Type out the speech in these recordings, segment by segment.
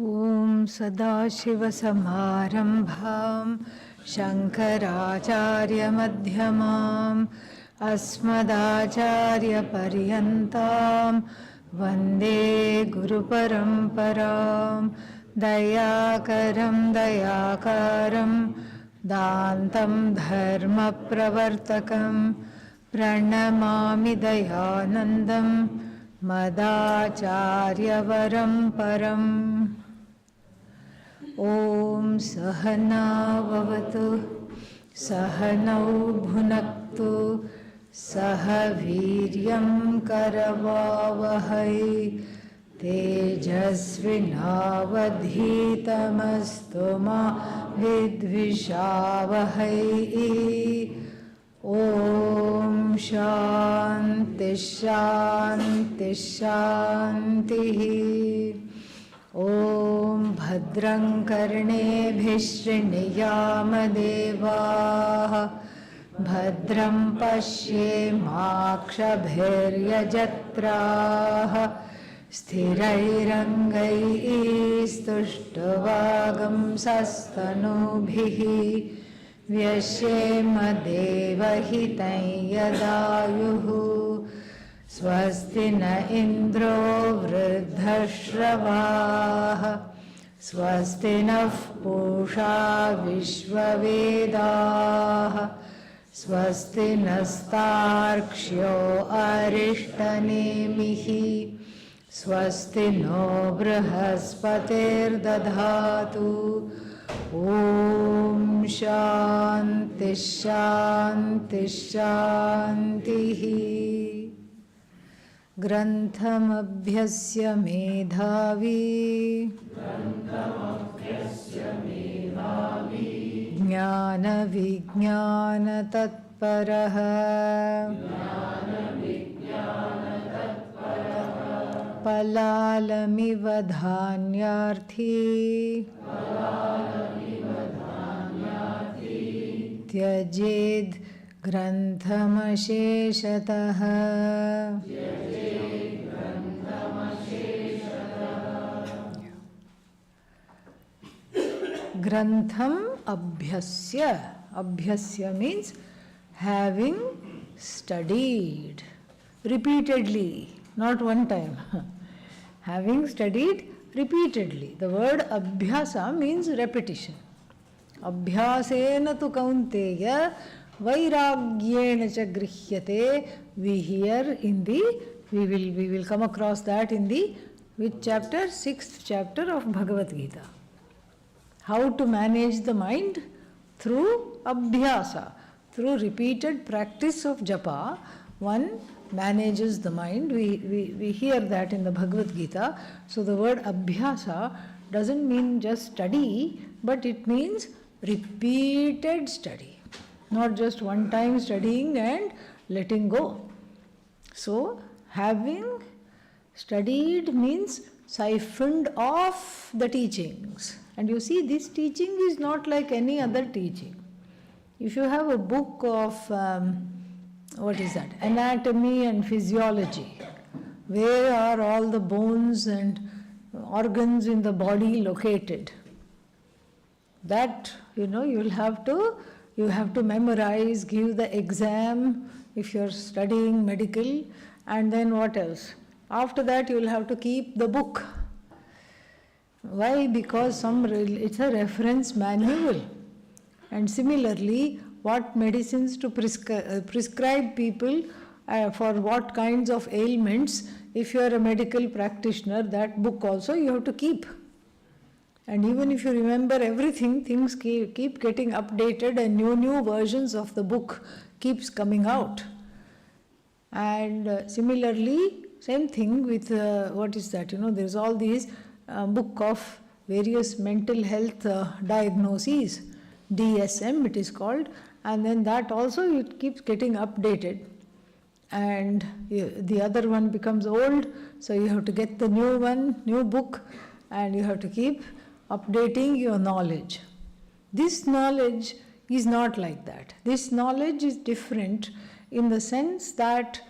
Om Sadashivasamārambhām Shankarācārya-madhyamām Asmadācārya-paryantām Vande Guru-paraṁparām Dayākaram Dayākaram Dāntam Dharma-pravartakam Pranamāmi Dayanandam Madācārya-varam param. Om Sahana Bhavatu Sahanau Bhunaktu Sahaviryam Karavavahai Tejasvinavadhitamastu ma vidvishavahai. Om Shanti Shanti Shanti. Om Bhadram Karnebhih Shriniyaama Devaah Bhadram Pashyemakshabhiryajatraah Sthirairangai Stushtvagam Sastanubhih Vyashema Devahitai Yadayuhu Swasti na Indro Vruddhashravah Swasti nah Pusha Vishvavedah Swasti nastarkshyo Arishtanemihi Swasti no Brahaspatir Dadhatu. Om Shanti Shanti Shanti. Grantham abhyasya medhavi Jnana vijnana tatparaha Palalamiva dhanyarthi Tyajed granthamasheshatah. Grantham abhyasya. Abhyasya means having studied repeatedly, not one time. Having studied repeatedly. The word abhyasa means repetition. Abhyasena tu kaunteya vairagyena cha grihyate. We hear in the, we will come across that in the, which chapter? 6th chapter of Bhagavad Gita. How to manage the mind? Through abhyasa, through repeated practice of japa, one manages the mind. We hear that in the Bhagavad Gita. So the word abhyasa doesn't mean just study, but it means repeated study, not just one time studying and letting go. So having studied means siphoned off the teachings. And you see, this teaching is not like any other teaching. If you have a book of anatomy and physiology, where are all the bones and organs in the body located? That, you have to memorize, give the exam if you're studying medical, and then what else? After that you will have to keep the book. Why? Because it's a reference manual. And similarly, what medicines to prescribe people for what kinds of ailments, if you are a medical practitioner, that book also you have to keep. And even if you remember everything, things keep getting updated and new versions of the book keeps coming out. And similarly, same thing with, there's all these book of various mental health diagnoses, DSM it is called, and then that also it keeps getting updated. And the other one becomes old, so you have to get the new book, and you have to keep updating your knowledge. This knowledge is not like that. This knowledge is different in the sense that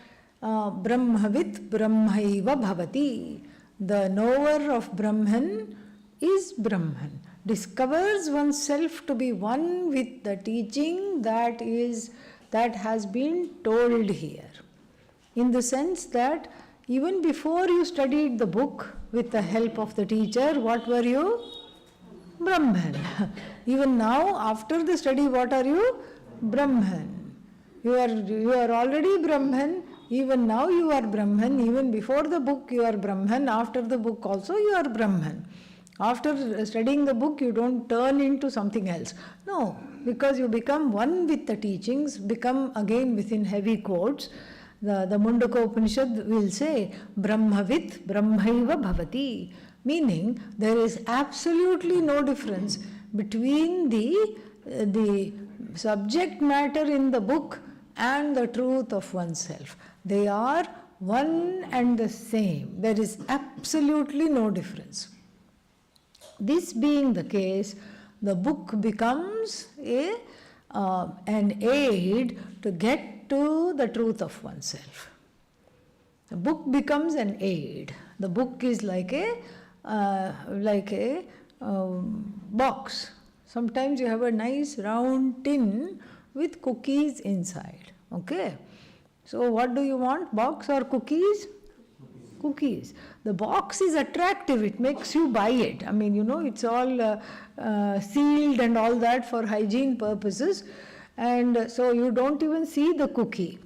Brahmavit Brahmaiva Bhavati. The knower of Brahman is Brahman. Discovers oneself to be one with the teaching that has been told here. In the sense that even before you studied the book with the help of the teacher, what were you? Brahman. Even now, after the study, what are you? Brahman. You are already Brahman. Even now you are Brahman. Even before the book you are Brahman. After the book also you are Brahman. After studying the book, you don't turn into something else. No, because you become one with the teachings, become again within heavy quotes. The Mundaka Upanishad will say, Brahmavit Brahmaiva Bhavati. Meaning, there is absolutely no difference between the subject matter in the book and the truth of oneself. They are one and the same. There is absolutely no difference. This being the case, the book becomes an aid to get to the truth of oneself. The book becomes an aid. The book is like a box. Sometimes you have a nice round tin with cookies inside. Okay? So what do you want, box or cookies? Cookies. The box is attractive, it makes you buy it. I mean, it's all sealed and all that for hygiene purposes. And so you don't even see the cookie.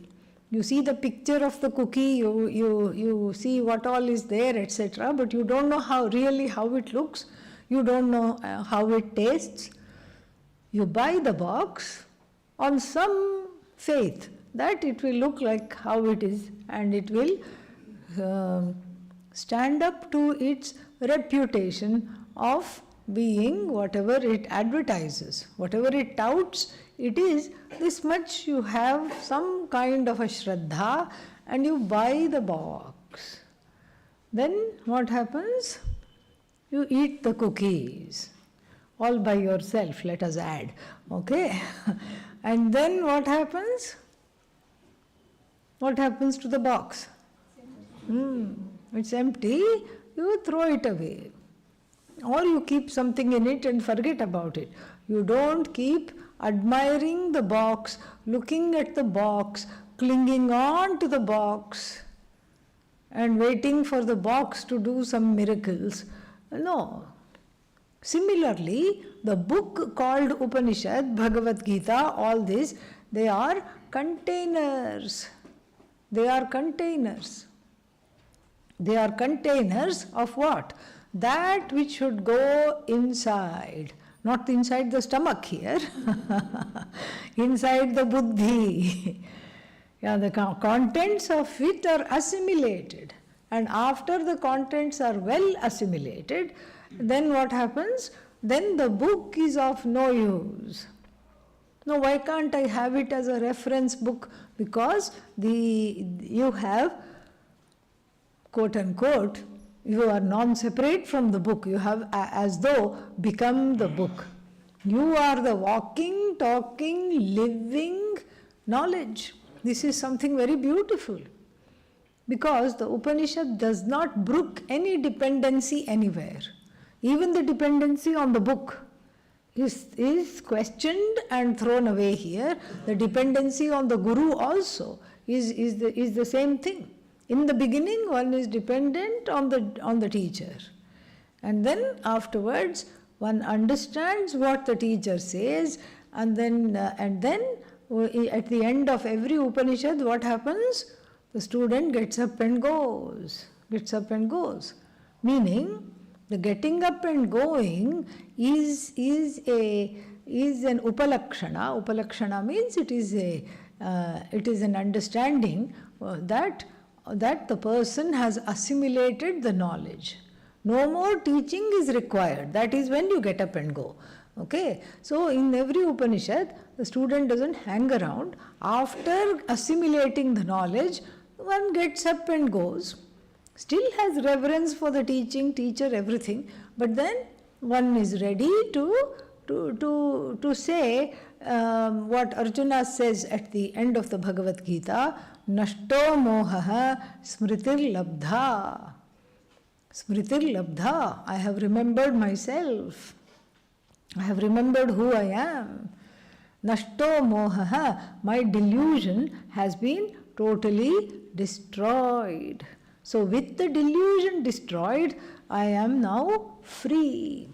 You see the picture of the cookie, you see what all is there, etc. But you don't know how it looks. You don't know how it tastes. You buy the box on some faith that it will look like how it is and it will stand up to its reputation of being whatever it advertises, whatever it touts. It is this much. You have some kind of a shraddha and you buy the box. Then what happens? You eat the cookies all by yourself, let us add. Okay? And then what happens? What happens to the box? It's empty, you throw it away. Or you keep something in it and forget about it. You don't keep admiring the box, looking at the box, clinging on to the box and waiting for the box to do some miracles. No. Similarly, the book called Upanishad, Bhagavad Gita, all this, they are containers. They are containers. They are containers of what? That which should go inside. Not inside the stomach here. Inside the buddhi. Yeah, the contents of it are assimilated. And after the contents are well assimilated, then what happens? Then the book is of no use. No, why can't I have it as a reference book? Because you have, quote unquote, you are non-separate from the book. You have as though become the book. You are the walking, talking, living knowledge. This is something very beautiful. Because the Upanishad does not brook any dependency anywhere. Even the dependency on the book is questioned and thrown away here. The dependency on the Guru also is the same thing. In the beginning, one is dependent on the teacher. And then afterwards, one understands what the teacher says, and then at the end of every Upanishad, what happens? The student gets up and goes. Meaning, the getting up and going is an upalakshana. Upalakshana means it is an understanding that the person has assimilated the knowledge. No more teaching is required. That is when you get up and go. Okay? So in every Upanishad, the student doesn't hang around. After assimilating the knowledge, one gets up and goes. Still has reverence for the teacher, everything. But then one is ready to say what Arjuna says at the end of the Bhagavad Gita, Nashto mohaha smritir labdha. Smritir labdha, I have remembered myself. I have remembered who I am. Nashto mohaha, my delusion has been totally destroyed. So with the delusion destroyed, I am now free.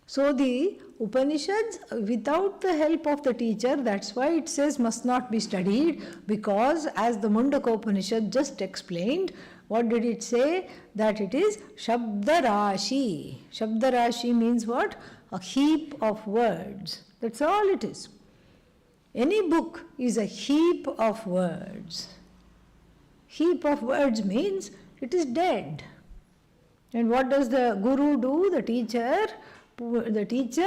So the Upanishads, without the help of the teacher, that's why it says must not be studied, because as the Mundaka Upanishad just explained, what did it say? That it is Shabdarashi. Shabdarashi means what? A heap of words. That's all it is. Any book is a heap of words. Heap of words means it is dead. And what does the guru do? The teacher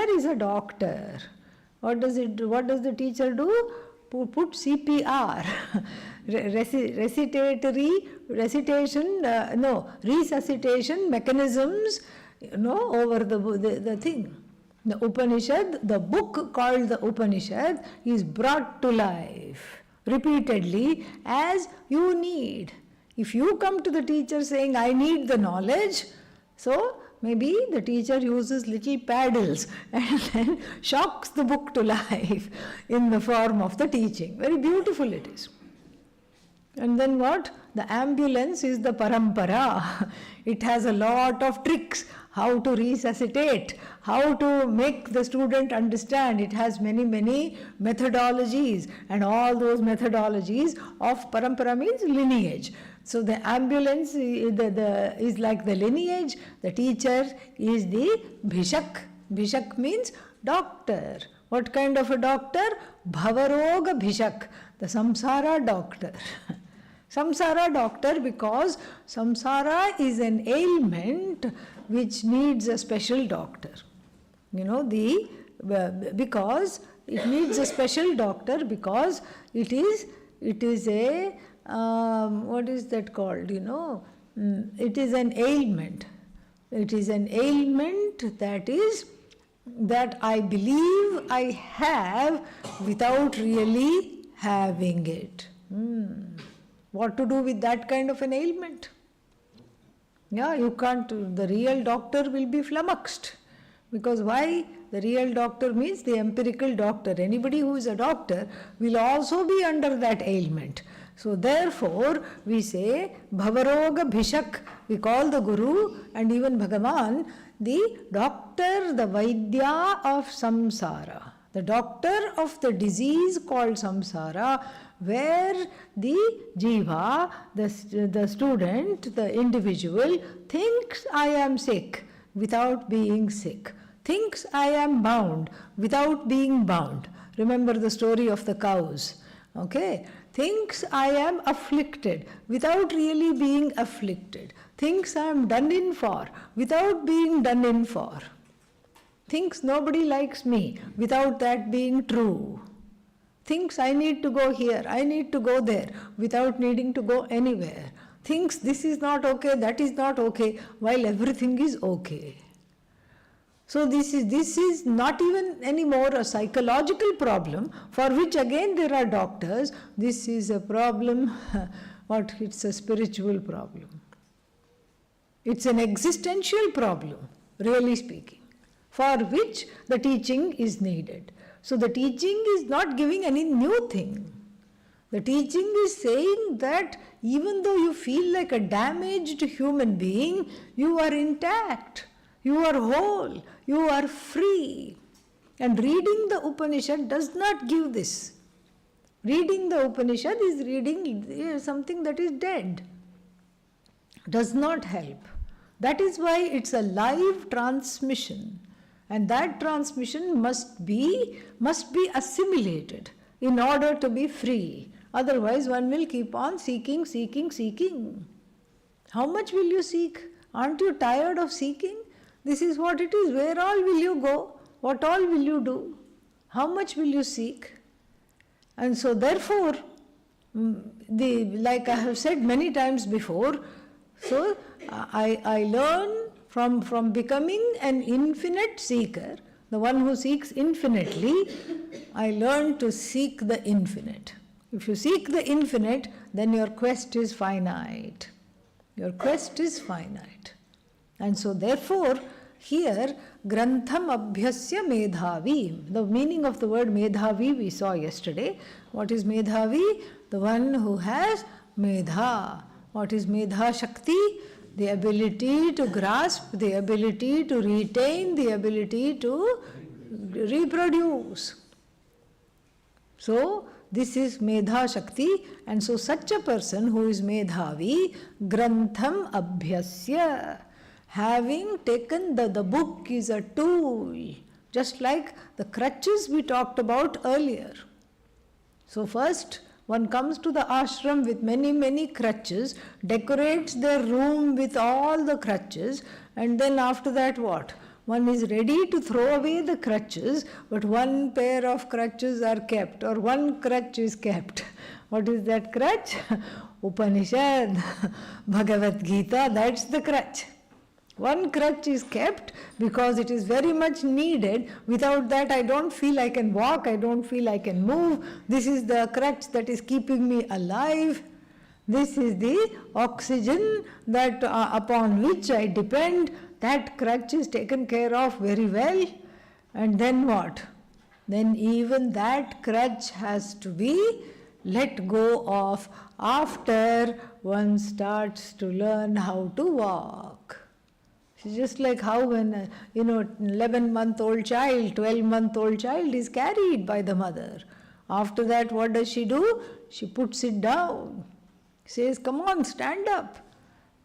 is a doctor. What does the teacher do? Put CPR, resuscitation mechanisms, over the thing. The Upanishad, the book called the Upanishad, is brought to life repeatedly as you need. If you come to the teacher saying, I need the knowledge, so maybe the teacher uses little paddles and then shocks the book to life in the form of the teaching. Very beautiful it is. And then what? The ambulance is the parampara. It has a lot of tricks, how to resuscitate, how to make the student understand. It has many, many methodologies, and all those methodologies of parampara means lineage. So the ambulance is like the lineage, the teacher is the bhishak. Bhishak means doctor. What kind of a doctor? Bhavaroga bhishak, the samsara doctor. Samsara doctor, because samsara is an ailment which needs a special doctor. Because it needs a special doctor, because it is a what is that called? It is an ailment. It is an ailment that I believe I have without really having it. What to do with that kind of an ailment? Yeah, you can't. The real doctor will be flummoxed. Because why? The real doctor means the empirical doctor. Anybody who is a doctor will also be under that ailment. So therefore, we say Bhavaroga Bhishak. We call the Guru and even Bhagavan the doctor, the Vaidya of samsara. The doctor of the disease called samsara, where the jiva, the student, the individual, thinks I am sick without being sick, thinks I am bound without being bound. Remember the story of the cows. Okay? Thinks I am afflicted without really being afflicted. Thinks I am done in for without being done in for. Thinks nobody likes me without that being true. Thinks I need to go here, I need to go there without needing to go anywhere. Thinks this is not okay, that is not okay, while everything is okay. So this is not even anymore a psychological problem, for which again there are doctors. This is a problem, it's a spiritual problem. It's an existential problem, really speaking, for which the teaching is needed. So the teaching is not giving any new thing. The teaching is saying that even though you feel like a damaged human being, you are intact, you are whole, you are free. And reading the Upanishad does not give this. Reading the Upanishad is reading something that is dead. Does not help. That is why it's a live transmission. And that transmission must be assimilated in order to be free. Otherwise, one will keep on seeking. How much will you seek? Aren't you tired of seeking? This is what it is. Where all will you go? What all will you do? How much will you seek? And so therefore, like I have said many times before, so I learn from becoming an infinite seeker, the one who seeks infinitely, I learn to seek the infinite. If you seek the infinite, then your quest is finite. Your quest is finite. And so therefore, here, Grantham Abhyasya Medhavi. The meaning of the word Medhavi we saw yesterday. What is Medhavi? The one who has Medha. What is Medha Shakti? The ability to grasp, the ability to retain, the ability to reproduce. So, this is Medha Shakti, and so such a person who is Medhavi, Grantham Abhyasya, having taken the book is a tool, just like the crutches we talked about earlier. So first, one comes to the ashram with many crutches, decorates their room with all the crutches, and then after that what? One is ready to throw away the crutches, but one pair of crutches are kept, or one crutch is kept. What is that crutch? Upanishad, Bhagavad Gita, that's the crutch. One crutch is kept because it is very much needed. Without that, I don't feel I can walk, I don't feel I can move. This is the crutch that is keeping me alive. This is the oxygen that upon which I depend. That crutch is taken care of very well. And then what? Then even that crutch has to be let go of after one starts to learn how to walk. It's just like how when 11-month-old child, 12-month-old child is carried by the mother. After that, what does she do? She puts it down, says, come on, stand up.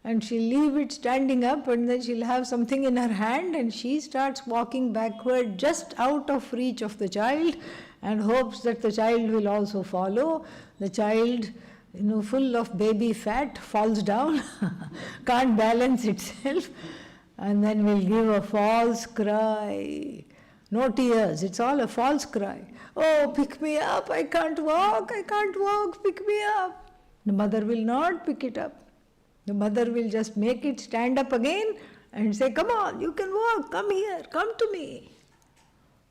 And she'll leave it standing up, and then she'll have something in her hand, and she starts walking backward just out of reach of the child, and hopes that the child will also follow. The child, full of baby fat, falls down, can't balance itself, and then will give a false cry. No tears, it's all a false cry. Oh, pick me up, I can't walk, pick me up. The mother will not pick it up. The mother will just make it stand up again and say, come on, you can walk, come here, come to me.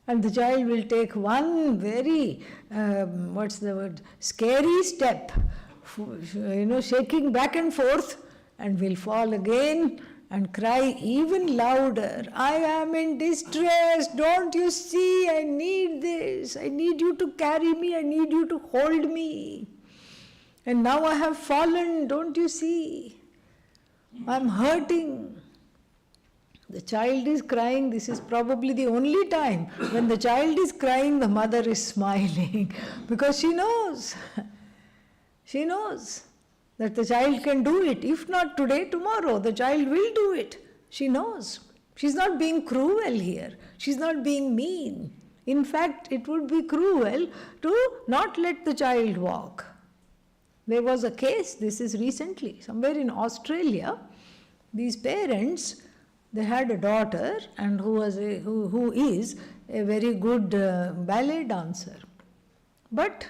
And the child will take one very, scary step, shaking back and forth, and will fall again and cry even louder, I am in distress, don't you see, I need this, I need you to carry me, I need you to hold me. And now I have fallen, don't you see, I'm hurting. The child is crying, this is probably the only time when the child is crying, the mother is smiling, because she knows that the child can do it. If not today, tomorrow, the child will do it. She knows. She's not being cruel here. She's not being mean. In fact, it would be cruel to not let the child walk. There was a case, this is recently, somewhere in Australia. These parents, they had a daughter and who is a very good ballet dancer. But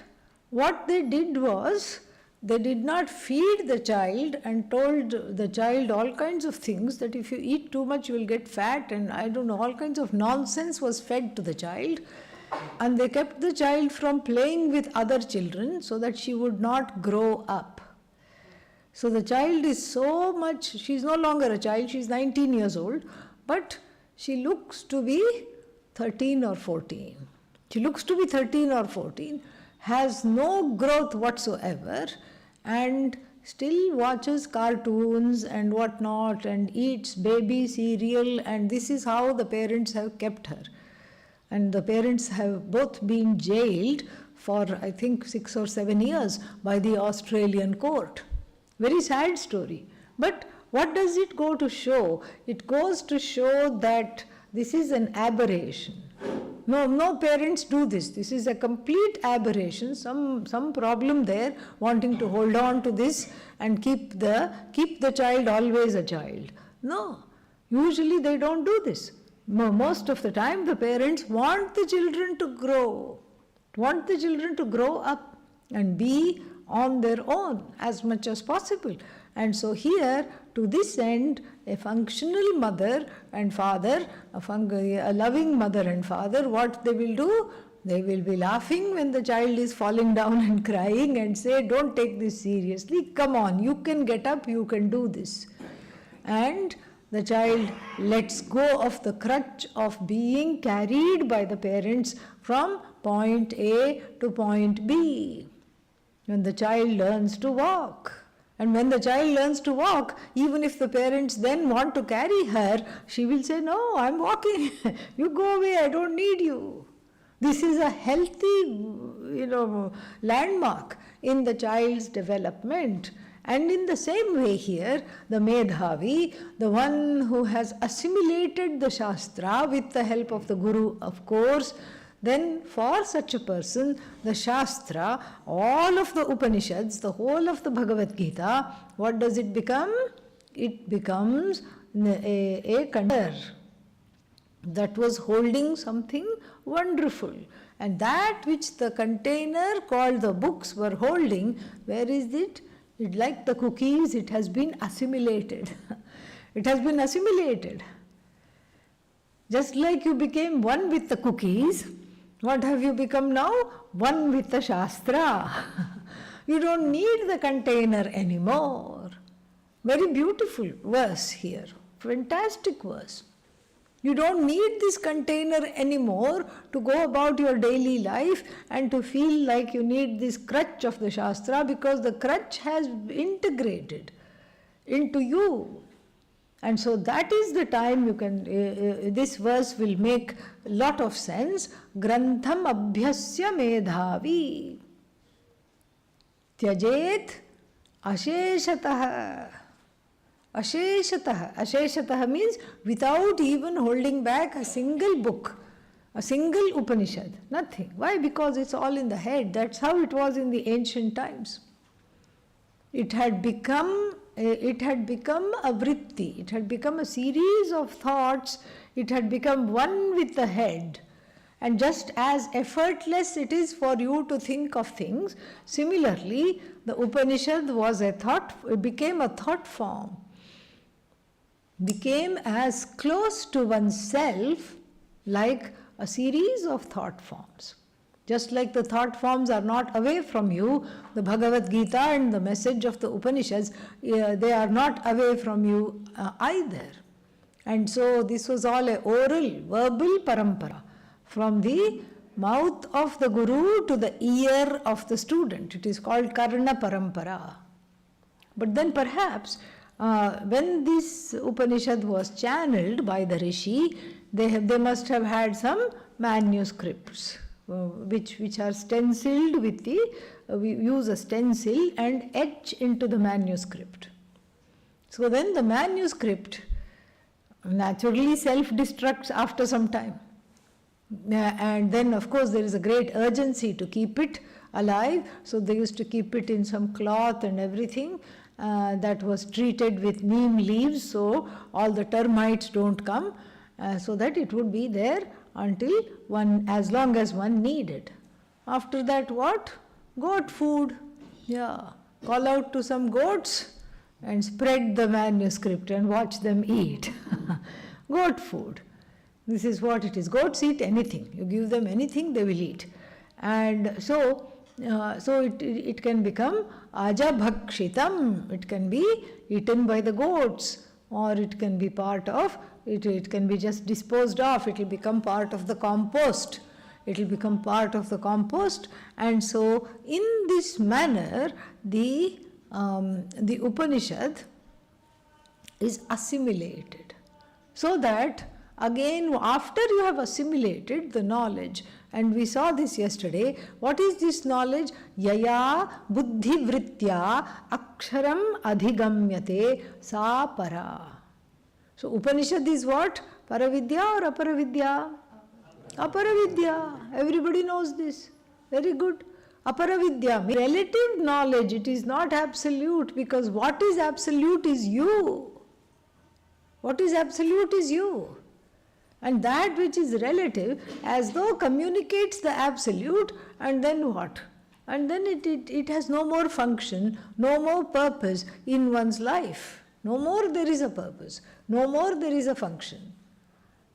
what they did was, they did not feed the child and told the child all kinds of things, that if you eat too much you will get fat, and all kinds of nonsense was fed to the child. And they kept the child from playing with other children so that she would not grow up. So the child is so much, she's no longer a child, she's 19 years old, but she looks to be 13 or 14. She looks to be 13 or 14, has no growth whatsoever, and still watches cartoons and whatnot, and eats baby cereal, and this is how the parents have kept her. And the parents have both been jailed for, I think, 6 or 7 years by the Australian court. Very sad story. But what does it go to show? It goes to show that this is an aberration. No parents do this. This is a complete aberration. Some problem there, wanting to hold on to this and keep the child always a child. No, usually they don't do this. Most of the time, the parents want the children to grow up and be on their own as much as possible. And so here, to this end, a functional mother and father, a loving mother and father, what they will do? They will be laughing when the child is falling down and crying and say, don't take this seriously, come on, you can get up, you can do this. And the child lets go of the crutch of being carried by the parents from point A to point B. When the child learns to walk. And when the child learns to walk, even if the parents then want to carry her, she will say, "No, I'm walking. You go away, I don't need you." This is a healthy, landmark in the child's development. And in the same way here, the Medhavi, the one who has assimilated the Shastra with the help of the Guru, of course, then for such a person, the Shastra, all of the Upanishads, the whole of the Bhagavad Gita, what does it become? It becomes a container that was holding something wonderful. And that which the container called the books were holding, where is it? It, like the cookies, it has been assimilated. It has been assimilated. Just like you became one with the cookies, what have you become now? One with the Shastra. You don't need the container anymore. Very beautiful verse here. Fantastic verse. You don't need this container anymore to go about your daily life and to feel like you need this crutch of the Shastra, because the crutch has integrated into you. And so that is the time you can, this verse will make a lot of sense. Grantham abhyasya medhavi tyajet asheshatah. Asheshatah. Asheshatah means without even holding back a single book, a single Upanishad, nothing. Why? Because it's all in the head. That's how it was in the ancient times. It had become a vritti, it had become a series of thoughts, it had become one with the head. And just as effortless it is for you to think of things, similarly, the Upanishad was a thought, it became a thought form, became as close to oneself like a series of thought forms. Just like the thought forms are not away from you, the Bhagavad Gita and the message of the Upanishads, they are not away from you either. And so this was all a oral, verbal parampara, from the mouth of the Guru to the ear of the student. It is called Karna Parampara. But then perhaps when this Upanishad was channeled by the Rishi, they must have had some manuscripts. Which are stenciled with we use a stencil and etch into the manuscript. So then the manuscript naturally self-destructs after some time. And then of course there is a great urgency to keep it alive. So they used to keep it in some cloth and everything that was treated with neem leaves, so all the termites don't come, so that it would be there until as long as one needed. After that, what? Goat food. Yeah. Call out to some goats and spread the manuscript and watch them eat. Goat food. This is what it is. Goats eat anything. You give them anything, they will eat. And so it can become ajabhakshitam. It can be eaten by the goats, or it can be part of it can be just disposed of. It will become part of the compost. It will become part of the compost. And so in this manner, the Upanishad is assimilated. So that again, after you have assimilated the knowledge, and we saw this yesterday, what is this knowledge? Yaya buddhi vritya aksharam adhigamyate sa para. So Upanishad is what? Paravidya or aparavidya? Aparavidya. Everybody knows this. Very good. Aparavidya, relative knowledge. It is not absolute, because what is absolute is you. What is absolute is you. And that which is relative, as though communicates the absolute, and then what? And then it has no more function, no more purpose in one's life. No more there is a purpose. No more there is a function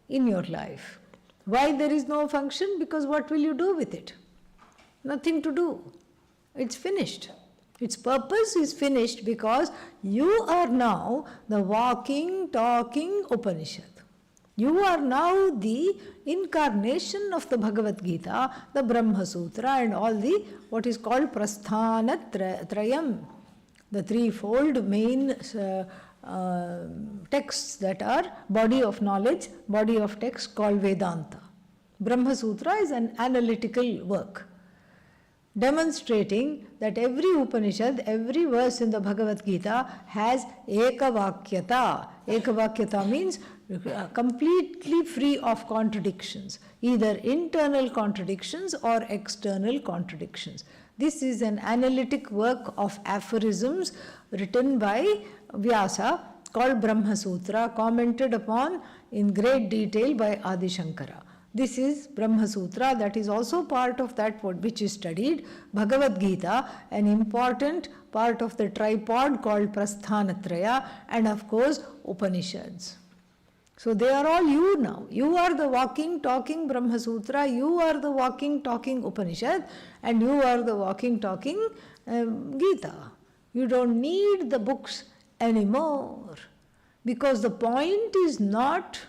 in your life. Why there is no function? Because what will you do with it? Nothing to do. It's finished. Its purpose is finished because you are now the walking, talking Upanishad. You are now the incarnation of the Bhagavad Gita, the Brahma Sutra, and all the what is called Prasthana Trayam, the threefold main texts that are body of knowledge, body of text called Vedanta. Brahma Sutra is an analytical work, demonstrating that every Upanishad, every verse in the Bhagavad Gita has ekavakyata. Ekavakyata means completely free of contradictions, either internal contradictions or external contradictions. This is an analytic work of aphorisms written by Vyasa called Brahma Sutra, commented upon in great detail by Adi Shankara. This is Brahma Sutra, that is also part of that which is studied, Bhagavad Gita, an important part of the tripod called Prasthanatraya, and of course Upanishads. So they are all you now. You are the walking, talking Brahma Sutra, you are the walking, talking Upanishad, and you are the walking, talking Gita. You don't need the books anymore, because the point is not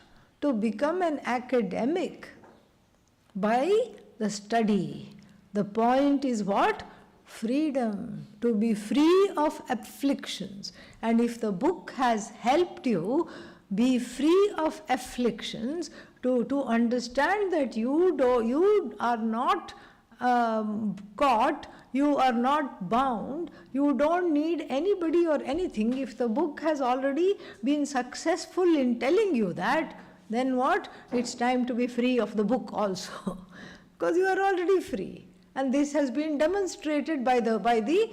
to become an academic by the study. The point is what? Freedom, to be free of afflictions. And if the book has helped you be free of afflictions, to understand that you are not caught, you are not bound, you don't need anybody or anything. If the book has already been successful in telling you that, then what? It's time to be free of the book also, because you are already free. And this has been demonstrated by the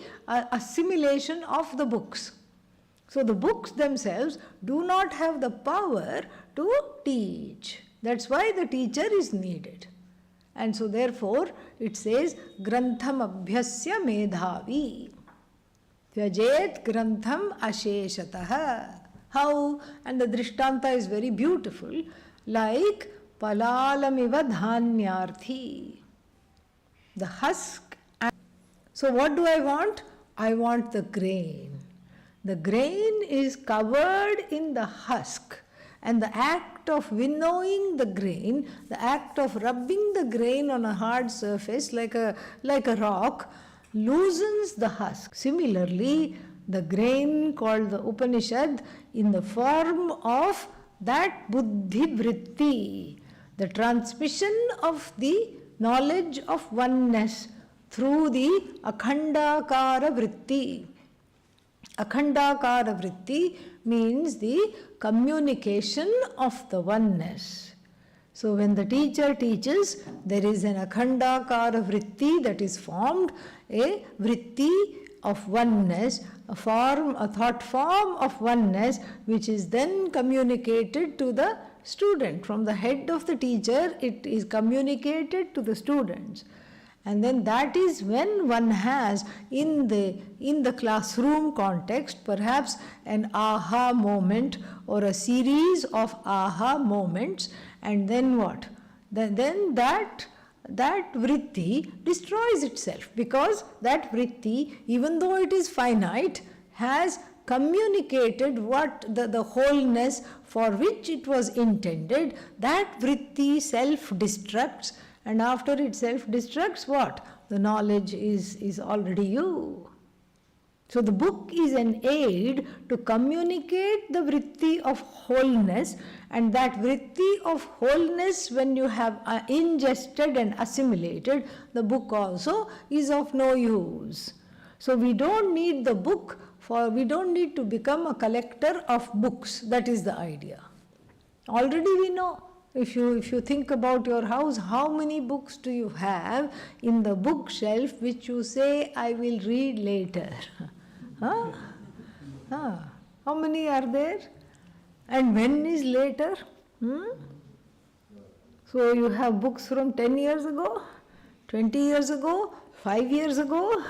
assimilation of the books. So the books themselves do not have the power to teach. That's why the teacher is needed. And so therefore it says, Grantham abhyasya medhavi. Tyajet grantham asheshataha. How? And the drishtanta is very beautiful. Like palalamiva dhanyarthi. The husk. So what do I want? I want the grain. The grain is covered in the husk. And the act of winnowing the grain, the act of rubbing the grain on a hard surface like a rock, loosens the husk. Similarly, the grain called the Upanishad in the form of that buddhi vritti, the transmission of the knowledge of oneness through the akhandakara vritti. Akhandakara vritti means the communication of the oneness. So when the teacher teaches, there is an akhandakara vritti that is formed, a vritti of oneness, a thought form of oneness, which is then communicated to the student. From the head of the teacher, it is communicated to the students. And then that is when one has, in the classroom context, perhaps an aha moment or a series of aha moments, and then what? Then that vritti destroys itself, because that vritti, even though it is finite, has communicated what the wholeness for which it was intended. That vritti self-destructs, and after it self-destructs, what? The knowledge is already you. So the book is an aid to communicate the vritti of wholeness, and that vritti of wholeness, when you have ingested and assimilated, the book also is of no use. So we don't need the book we don't need to become a collector of books. That is the idea. Already we know. If you think about your house, how many books do you have in the bookshelf which you say, I will read later? Huh? How many are there? And when is later? So you have books from 10 years ago, 20 years ago, 5 years ago,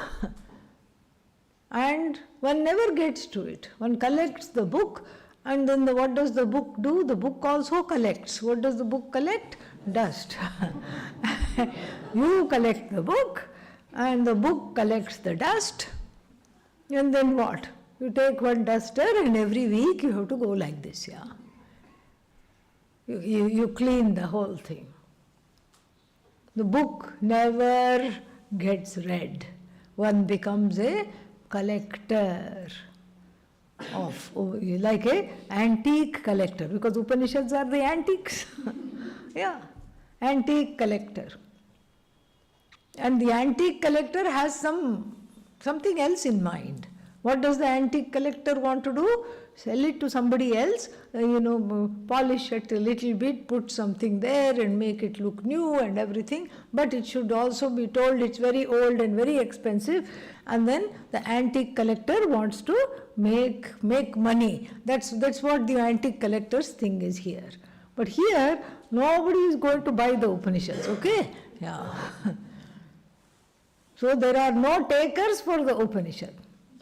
and one never gets to it. One collects the book, and then what does the book do? The book also collects. What does the book collect? Dust. You collect the book, and the book collects the dust, And then what? You take one duster and every week you have to go like this, yeah. You clean the whole thing. The book never gets read. One becomes a collector of, like a antique collector, because Upanishads are the antiques. Yeah, antique collector. And the antique collector has something else in mind. What does the antique collector want to do? Sell it to somebody else, polish it a little bit, put something there and make it look new and everything. But it should also be told it's very old and very expensive. And then the antique collector wants to make money. That's what the antique collector's thing is here. But here, nobody is going to buy the Upanishads, okay? Yeah. So there are no takers for the Upanishad.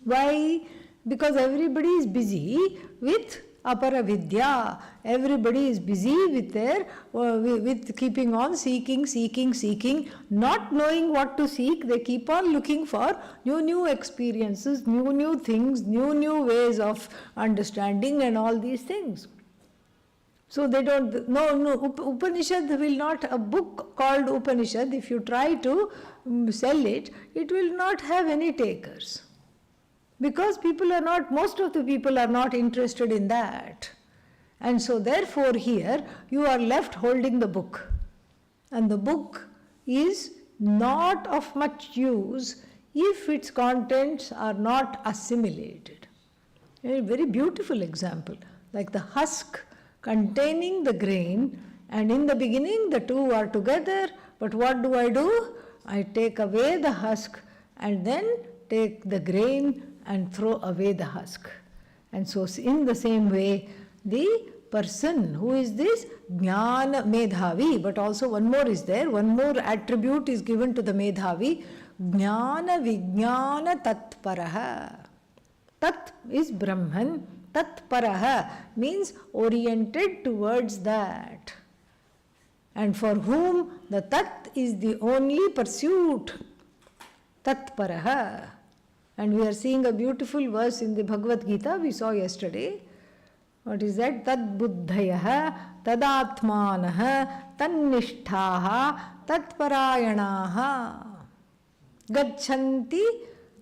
Why? Because everybody is busy with aparavidya. Everybody is busy with keeping on seeking, not knowing what to seek. They keep on looking for new experiences, new things, new ways of understanding and all these things. So they don't, no, Upanishad will not, a book called Upanishad, if you try to sell it, it will not have any takers. Because most of the people are not interested in that. And so therefore here, you are left holding the book. And the book is not of much use if its contents are not assimilated. A very beautiful example, like the husk containing the grain, and in the beginning the two are together, but what do? I take away the husk and then take the grain and throw away the husk. And so in the same way, the person who is this Jnana Medhavi, but also one more is there, one more attribute is given to the Medhavi, Jnana Vijnana Tatparaha. Tat is Brahman, Tatparaha means oriented towards that. And for whom the Tat is the only pursuit. Tatparaha. And we are seeing a beautiful verse in the Bhagavad Gita we saw yesterday. What is that? Tad buddhayaha, tadatmanaha, tannishtaha, tatparayanaha. Gachanti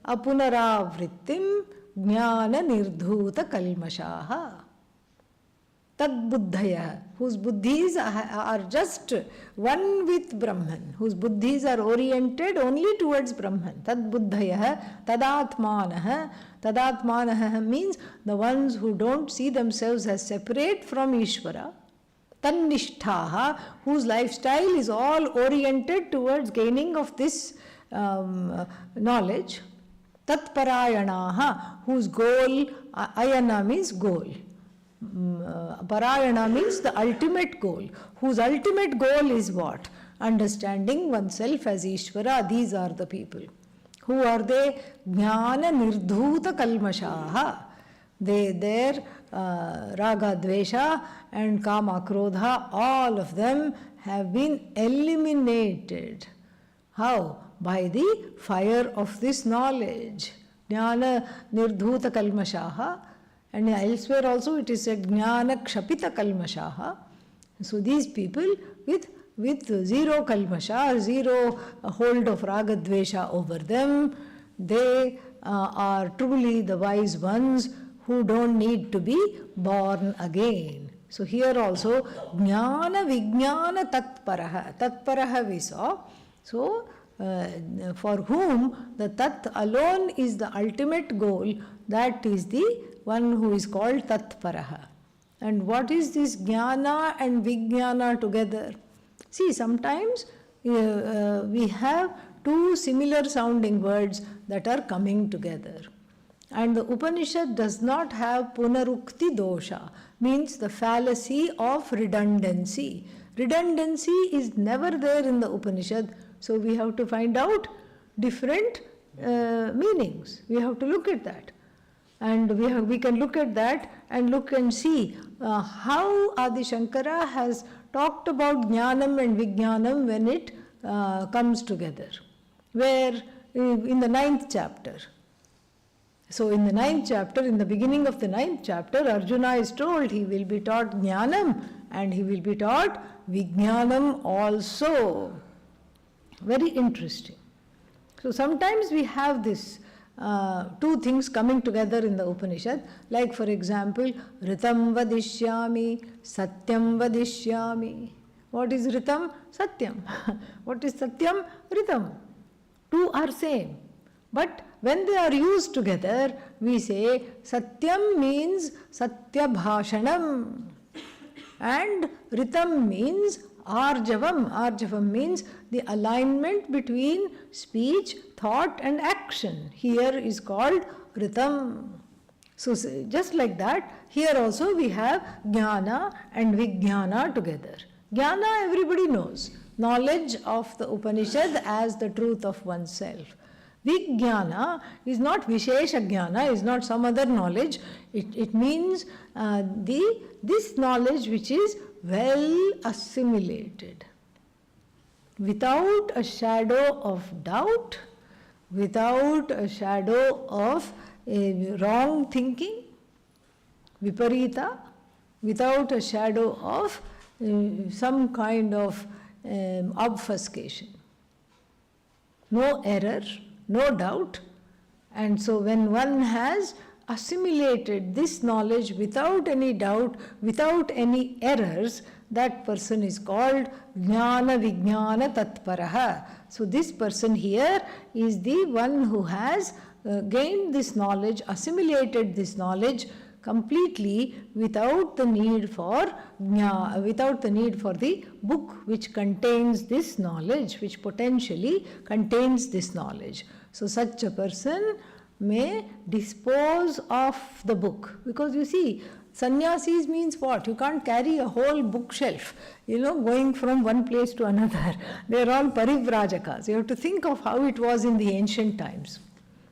apunaravrittim jnana nirdhuta kalmashaha. Tad buddhaya, whose buddhis are just one with Brahman, whose buddhis are oriented only towards Brahman. Tad buddhaya, tadatmanaha. Tadatmanaha means the ones who don't see themselves as separate from Ishvara. Tannishtaha, whose lifestyle is all oriented towards gaining of this knowledge. Tatparayanaha, whose goal, ayana means goal. Parayana means the ultimate goal. Whose ultimate goal is what? Understanding oneself as Ishvara. These are the people. Who are they? Jnana nirdhuta kalmashaha. Their raga, dvesha and kama, krodha, all of them have been eliminated. How? By the fire of this knowledge. Jnana nirdhuta kalmashaha. And elsewhere also it is said Jnana Kshapita Kalmashaha. So these people with zero kalmasha, zero hold of raga dvesha over them, they are truly the wise ones who don't need to be born again. So here also Jnana Vijnana Tatparaha. Tatparaha we saw. So for whom the Tat alone is the ultimate goal, that is the one who is called Tatparaha. And what is this Jnana and Vijnana together? See, sometimes we have two similar sounding words that are coming together. And the Upanishad does not have Punarukti dosha, means the fallacy of redundancy. Redundancy is never there in the Upanishad, so we have to find out different meanings. We have to look at that. And we can look at that and look and see how Adi Shankara has talked about Jnanam and Vijnanam when it comes together. Where in the 9th chapter, So in the 9th chapter, in the beginning of the 9th chapter, Arjuna is told he will be taught Jnanam and he will be taught Vijnanam also. Very interesting. So sometimes we have this two things coming together in the Upanishad, like for example, Ritam Vadishyami, Satyam Vadishyami. What is Ritam? Satyam. What is Satyam? Ritam. Two are same. But when they are used together, we say Satyam means Satya Bhashanam and Ritam means Arjavam. Arjavam means the alignment between speech, thought and action. Here is called Ritam. So just like that, here also we have Jnana and Vijnana together. Jnana everybody knows. Knowledge of the Upanishad as the truth of oneself. Vijnana is not Vishesha Jnana, is not some other knowledge. It means this knowledge which is well assimilated, without a shadow of doubt, without a shadow of wrong thinking, viparita, without a shadow of some kind of obfuscation. No error, no doubt. And so when one has assimilated this knowledge without any doubt, without any errors, that person is called Jnana Vijnana Tatparaha. So this person here is the one who has gained this knowledge, assimilated this knowledge completely without the need for the book which contains this knowledge, which potentially contains this knowledge. So such a person may dispose of the book, because you see, sannyasis means what? You can't carry a whole bookshelf, going from one place to another. They are all parivrajakas. You have to think of how it was in the ancient times.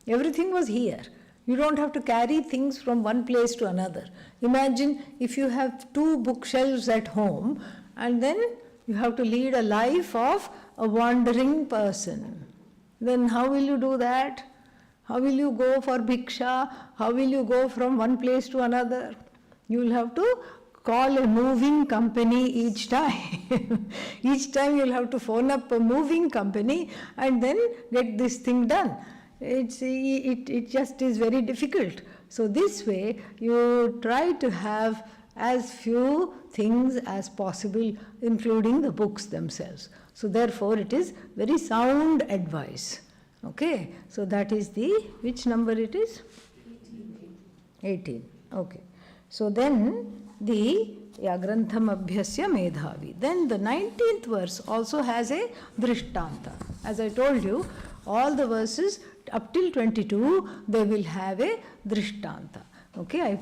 Everything was here. You don't have to carry things from one place to another. Imagine if you have 2 bookshelves at home and then you have to lead a life of a wandering person. Then how will you do that? How will you go for bhiksha? How will you go from one place to another? You will have to call a moving company each time. Each time you will have to phone up a moving company and then get this thing done. It just is very difficult. So this way you try to have as few things as possible, including the books themselves. So therefore it is very sound advice. Okay, so that is which number it is? 18. Okay. So then Grantham Abhyasya Medhavi. Then the 19th verse also has a Drishtanta. As I told you, all the verses up till 22, they will have a Drishtanta. Okay, I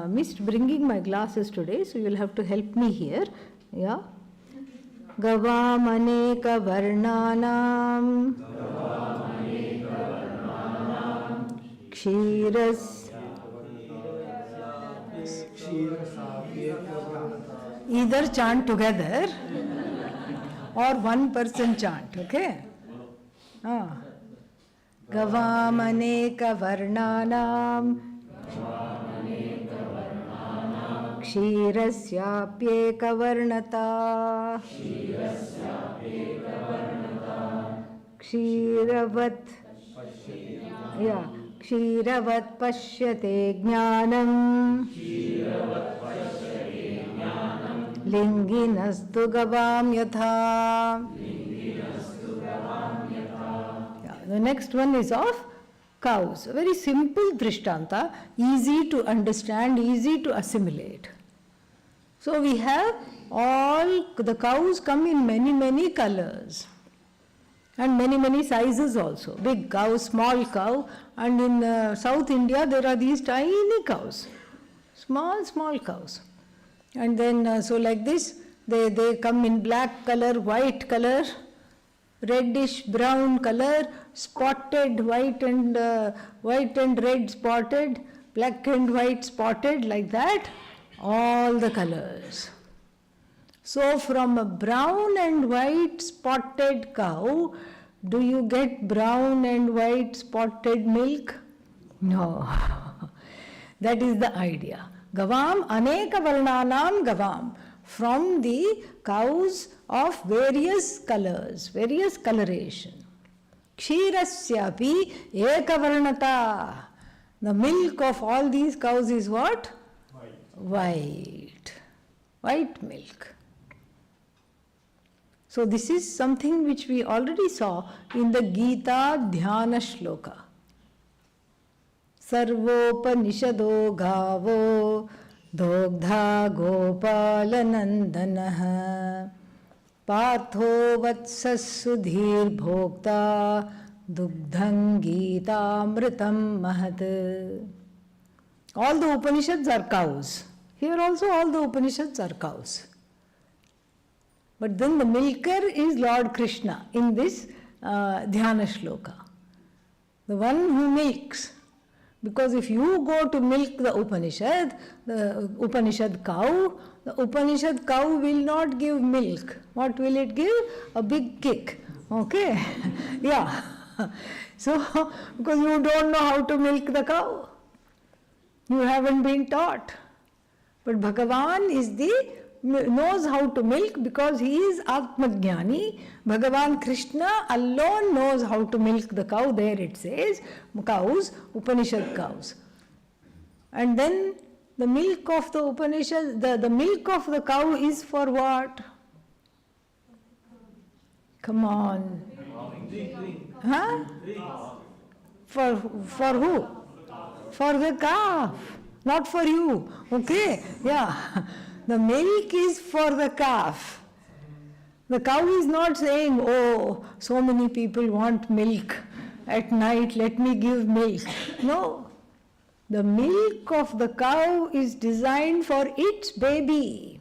missed bringing my glasses today, so you will have to help me here. Yeah. Gavamaneka Varnanam Kshiras. Either chant together or one person chant, okay? Gavamaneka Varnanam Kshirasyapyeka Varnata Kshiravat Pashyate Jnanam Linginastu Gavam Yatha. The next one is of cows. A very simple Drishtanta, easy to understand, easy to assimilate. So we have all the cows come in many colors and many sizes also. Big cow, small cow, and in South India there are these tiny cows, small cows. And then so like this, they come in black color, white color, reddish brown color, spotted white and red spotted, black and white spotted, like that, all the colors. So from a brown and white spotted cow, do you get brown and white spotted milk? No. That is the idea. Gavam aneka varnanam gavam. From the cows of various colors, various coloration. Kshirasyapi ekavarnata. The milk of all these cows is what? White. White milk. So this is something which we already saw in the Gita Dhyana Shloka. Sarvopanishado gavo dogdha gopalanandanaha partho vatsas sudhir bhokta dugdham gitamritam mahat. All the Upanishads are cows. Here also all the Upanishads are cows. But then the milker is Lord Krishna in this Dhyana Shloka. The one who milks. Because if you go to milk the Upanishad cow, the Upanishad cow will not give milk. What will it give? A big kick. Okay? Yeah. So, because you don't know how to milk the cow. You haven't been taught. But Bhagavan knows how to milk because he is Atmajnani. Bhagavan Krishna alone knows how to milk the cow. There it says, cows, Upanishad cows. And then the milk of the Upanishad, the milk of the cow is for what? Come on. Huh? For who? For the calf, not for you. Okay? Yeah. The milk is for the calf. The cow is not saying, oh, so many people want milk at night, let me give milk. No. The milk of the cow is designed for its baby.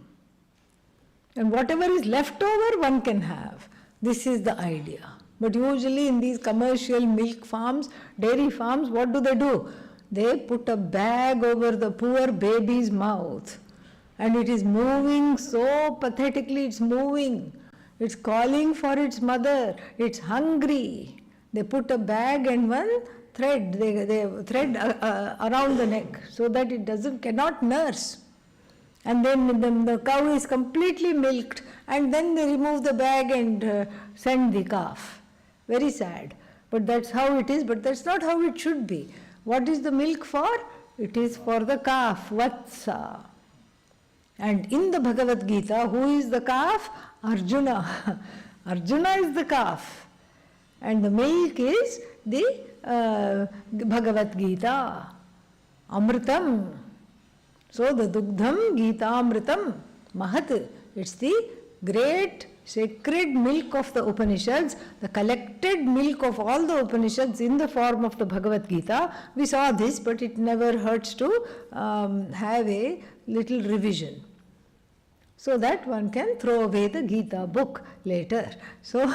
And whatever is left over, one can have. This is the idea. But usually in these commercial milk farms, dairy farms, what do? They put a bag over the poor baby's mouth. And it is moving so pathetically, it's moving. It's calling for its mother. It's hungry. They put a bag and one thread. They thread around the neck so that it cannot nurse. And then the cow is completely milked. And then they remove the bag and send the calf. Very sad. But that's how it is. But that's not how it should be. What is the milk for? It is for the calf, Vatsa. And in the Bhagavad Gita, who is the calf? Arjuna. Arjuna is the calf. And the milk is the Bhagavad Gita. Amritam. So the Dugdham Gita Amritam Mahat. It's the great sacred milk of the Upanishads, the collected milk of all the Upanishads in the form of the Bhagavad Gita. We saw this, but it never hurts to have a little revision, so that one can throw away the Gita book later. So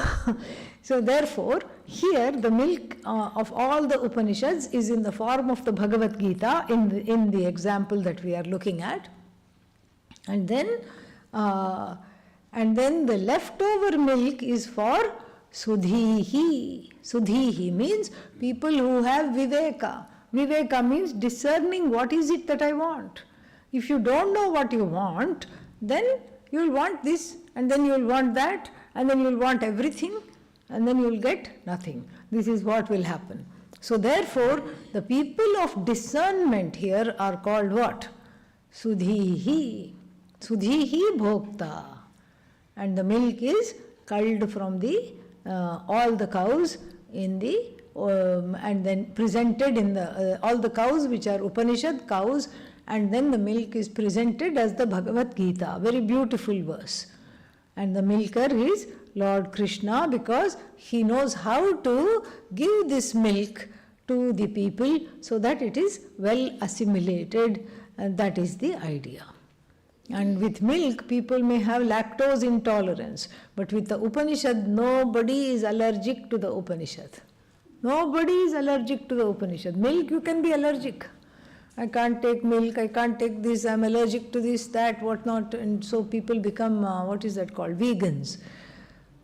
therefore, here the milk of all the Upanishads is in the form of the Bhagavad Gita in the example that we are looking at. And then the leftover milk is for Sudhihi. Sudhihi means people who have Viveka. Viveka means discerning what is it that I want. If you don't know what you want, then you will want this, and then you will want that, and then you will want everything, and then you will get nothing. This is what will happen. So therefore, the people of discernment here are called what? Sudhihi. Sudhihi bhokta. And the milk is culled from the all the cows in the and then presented in the all the cows which are Upanishad cows, and then the milk is presented as the Bhagavad Gita. Very beautiful verse. And the milker is Lord Krishna, because he knows how to give this milk to the people so that it is well assimilated, and that is the idea. And with milk, people may have lactose intolerance, but with the Upanishad, nobody is allergic to the Upanishad. Nobody is allergic to the Upanishad. Milk, you can be allergic. I can't take milk, I can't take this, I'm allergic to this, that, whatnot, and so people become, what is that called, vegans.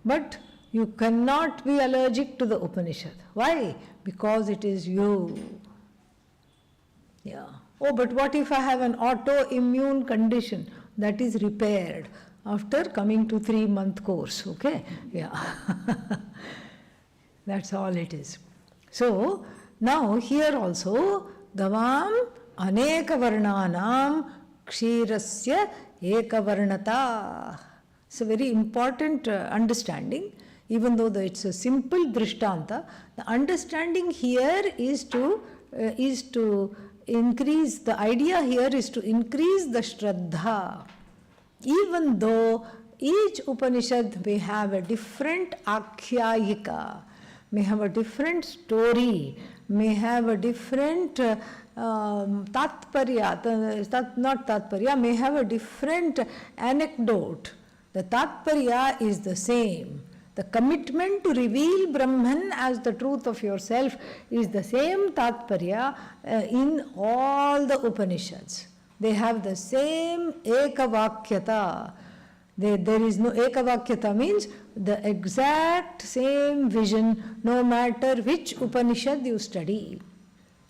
But you cannot be allergic to the Upanishad. Why? Because it is you. Oh, but what if I have an autoimmune condition? That is repaired after coming to 3-month course, okay? Yeah. That's all it is. So, now here also, Gavam Aneka Varnanam Kshirasya Ekavarnata. It's a very important understanding, even though it's a simple drishtanta. The understanding here is to increase, the idea here is to increase the Shraddha. Even though each Upanishad may have a different Akhyayika, may have a different story, may have a different Tatparya, not Tatparya, may have a different anecdote. The Tatparya is the same. The commitment to reveal Brahman as the truth of yourself is the same Tatparya in all the Upanishads. They have the same Ekavakyata. There is no Ekavakyata, means the exact same vision no matter which Upanishad you study.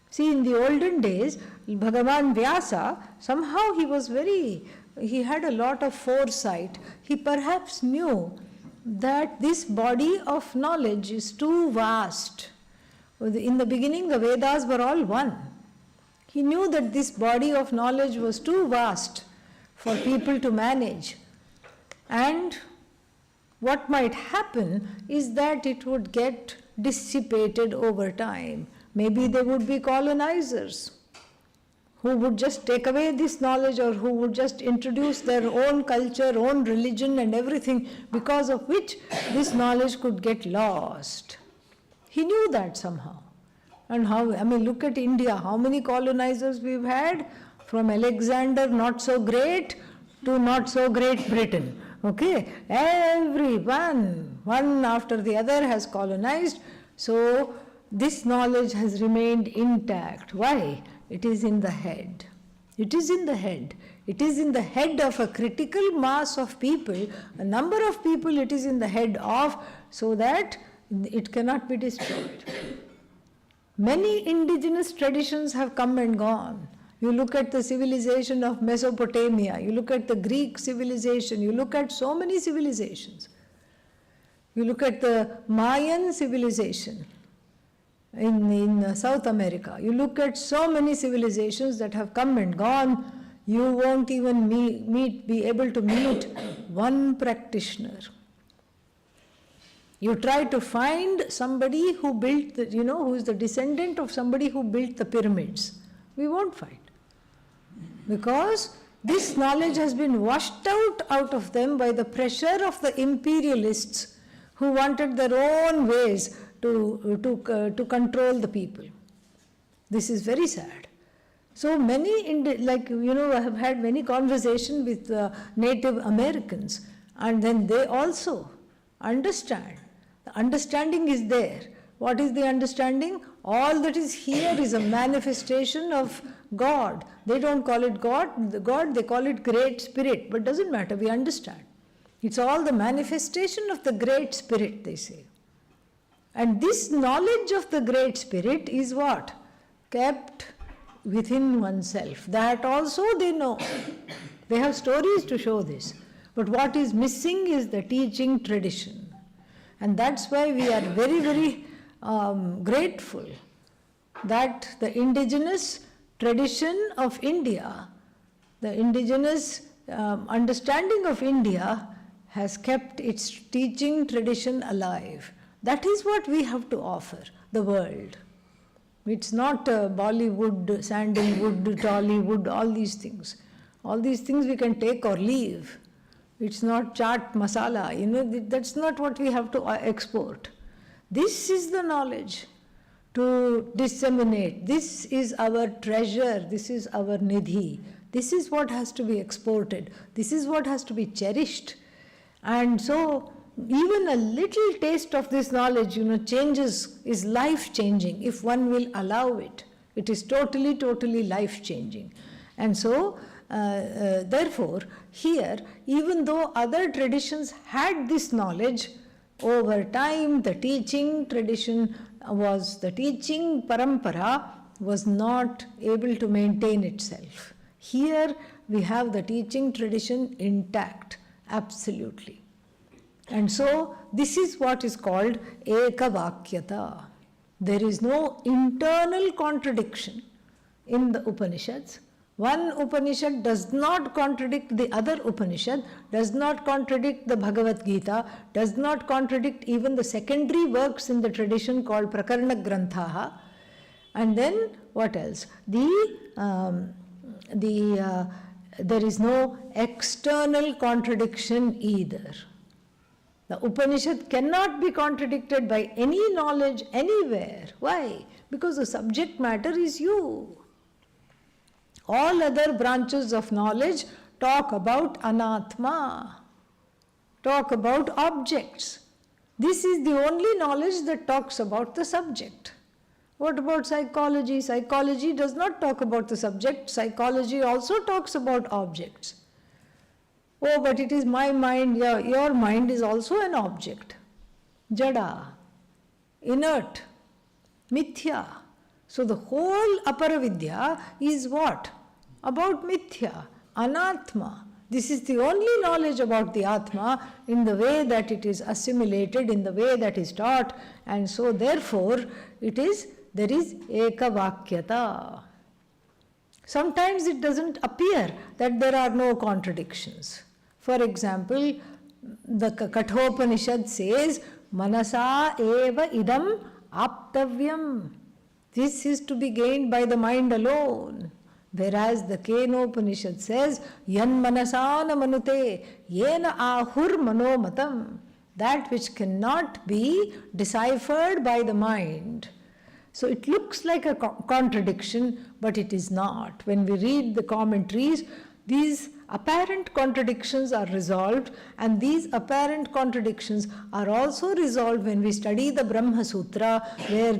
See, in the olden days, Bhagavan Vyasa, somehow he had a lot of foresight. He perhaps knew that this body of knowledge is too vast. In the beginning, the Vedas were all one. He knew that this body of knowledge was too vast for people to manage. And what might happen is that it would get dissipated over time. Maybe there would be colonizers who would just take away this knowledge, or who would just introduce their own culture, own religion and everything, because of which this knowledge could get lost. He knew that somehow. And look at India, how many colonizers we've had, from Alexander not so great to not so great Britain. Okay, everyone, one after the other, has colonized. So this knowledge has remained intact. Why? It is in the head. It is in the head. It is in the head of a critical mass of people, a number of people it is in the head of, so that it cannot be destroyed. Many indigenous traditions have come and gone. You look at the civilization of Mesopotamia, you look at the Greek civilization, you look at so many civilizations. You look at the Mayan civilization in South America. You look at so many civilizations that have come and gone. You won't even be able to meet one practitioner. You try to find somebody who built, who is the descendant of somebody who built the pyramids. We won't find. Because this knowledge has been washed out of them by the pressure of the imperialists who wanted their own ways to control the people. This is very sad. So many, I have had many conversations with Native Americans, and then they also understand. The understanding is there. What is the understanding? All that is here is a manifestation of God. They don't call it God, they call it Great Spirit, but doesn't matter, we understand. It's all the manifestation of the Great Spirit, they say. And this knowledge of the Great Spirit is what? Kept within oneself. That also they know. They have stories to show this. But what is missing is the teaching tradition. And that's why we are very, very grateful that the indigenous tradition of India, the indigenous understanding of India has kept its teaching tradition alive. That is what we have to offer the world. It's not Bollywood, sandalwood, Tollywood, all these things. All these things we can take or leave. It's not chaat masala, that's not what we have to export. This is the knowledge to disseminate. This is our treasure, this is our nidhi. This is what has to be exported. This is what has to be cherished. And so, even a little taste of this knowledge, is life-changing if one will allow it. It is totally, totally life-changing. And so, therefore, here, even though other traditions had this knowledge, over time the teaching tradition was, the teaching parampara was not able to maintain itself. Here we have the teaching tradition intact, absolutely. And so this is what is called ekavakyata. There is no internal contradiction in the Upanishads. One Upanishad does not contradict the other Upanishad, does not contradict the Bhagavad Gita, does not contradict even the secondary works in the tradition called Prakarana Granthaha. And then what else? There is no external contradiction either. The Upanishad cannot be contradicted by any knowledge anywhere. Why? Because the subject matter is you. All other branches of knowledge talk about anatma, talk about objects. This is the only knowledge that talks about the subject. What about psychology? Psychology does not talk about the subject. Psychology also talks about objects. Oh, but it is my mind. Yeah, your mind is also an object. Jada, inert, mithya. So the whole Aparavidya is what? About mithya, anatma. This is the only knowledge about the Atma in the way that it is assimilated, in the way that is taught, and so therefore there is ekavakyata. Sometimes it doesn't appear that there are no contradictions. For example, the Kathopanishad says, Manasa eva idam aptavyam. This is to be gained by the mind alone. Whereas the Kenopanishad says, Yan manasana manute, yena ahur manomatam. That which cannot be deciphered by the mind. So it looks like a contradiction, but it is not. When we read the commentaries, these apparent contradictions are resolved, and these apparent contradictions are also resolved when we study the Brahma Sutra, where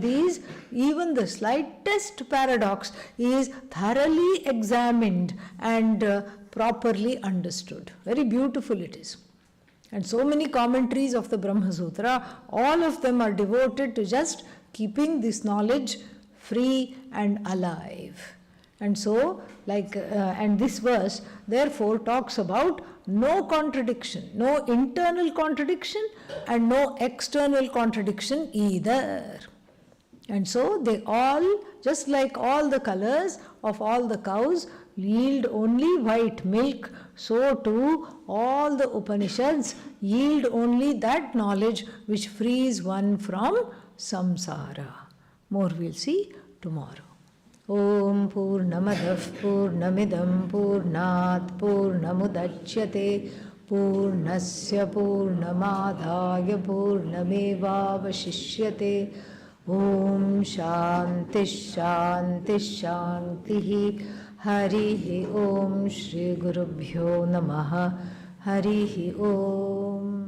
even the slightest paradox is thoroughly examined and properly understood. Very beautiful it is. And so many commentaries of the Brahma Sutra, all of them are devoted to just keeping this knowledge free and alive. And so, and this verse therefore talks about no contradiction, no internal contradiction and no external contradiction either. And so they all, just like all the colors of all the cows yield only white milk, so too all the Upanishads yield only that knowledge which frees one from samsara. More we'll see tomorrow. Om Purnamadav Purnamidam Purnat Purnamudachyate Purnasya Purnamadhaya Purnamevavashishyate. Om Shanti Shanti Shanti. Harihi Om Shri Gurubhyo Namaha. Harihi Om.